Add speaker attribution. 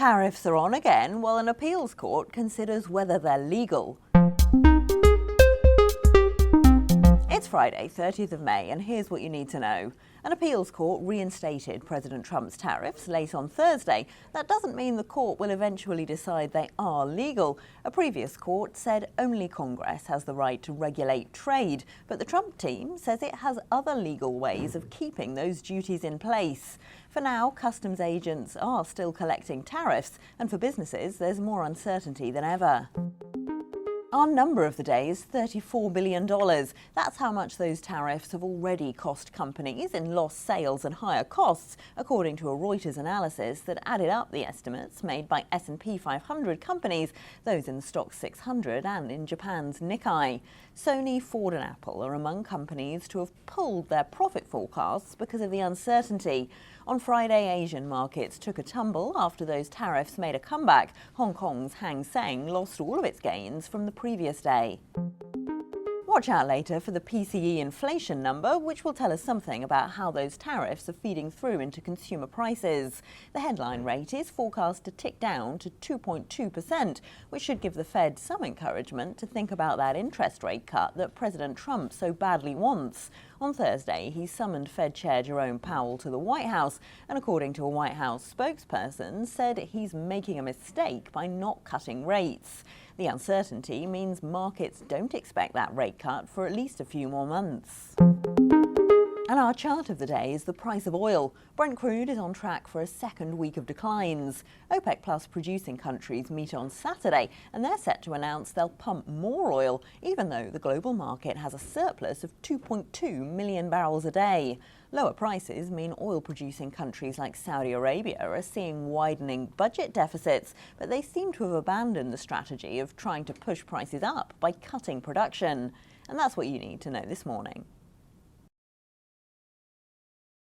Speaker 1: Tariffs are on again while an appeals court considers whether they're legal. It's Friday, 30th of May, and here's what you need to know. An appeals court reinstated President Trump's tariffs late on Thursday. That doesn't mean the court will eventually decide they are legal. A previous court said only Congress has the right to regulate trade, but the Trump team says it has other legal ways of keeping those duties in place. For now, customs agents are still collecting tariffs, and for businesses, there's more uncertainty than ever. Our number of the day is $34 billion. That's how much those tariffs have already cost companies in lost sales and higher costs, according to a Reuters analysis that added up the estimates made by S&P 500 companies, those in the Stoxx 600 and in Japan's Nikkei. Sony, Ford and Apple are among companies to have pulled their profit forecasts because of the uncertainty. On Friday, Asian markets took a tumble after those tariffs made a comeback. Hong Kong's Hang Seng lost all of its gains from the previous day. Watch out later for the PCE inflation number, which will tell us something about how those tariffs are feeding through into consumer prices. The headline rate is forecast to tick down to 2.2%, which should give the Fed some encouragement to think about that interest rate cut that President Trump so badly wants. On Thursday, he summoned Fed Chair Jerome Powell to the White House, and according to a White House spokesperson, said he's making a mistake by not cutting rates. The uncertainty means markets don't expect that rate cut for at least a few more months. And our chart of the day is the price of oil. Brent crude is on track for a second week of declines. OPEC Plus producing countries meet on Saturday, and they're set to announce they'll pump more oil, even though the global market has a surplus of 2.2 million barrels a day. Lower prices mean oil-producing countries like Saudi Arabia are seeing widening budget deficits, but they seem to have abandoned the strategy of trying to push prices up by cutting production. And that's what you need to know this morning.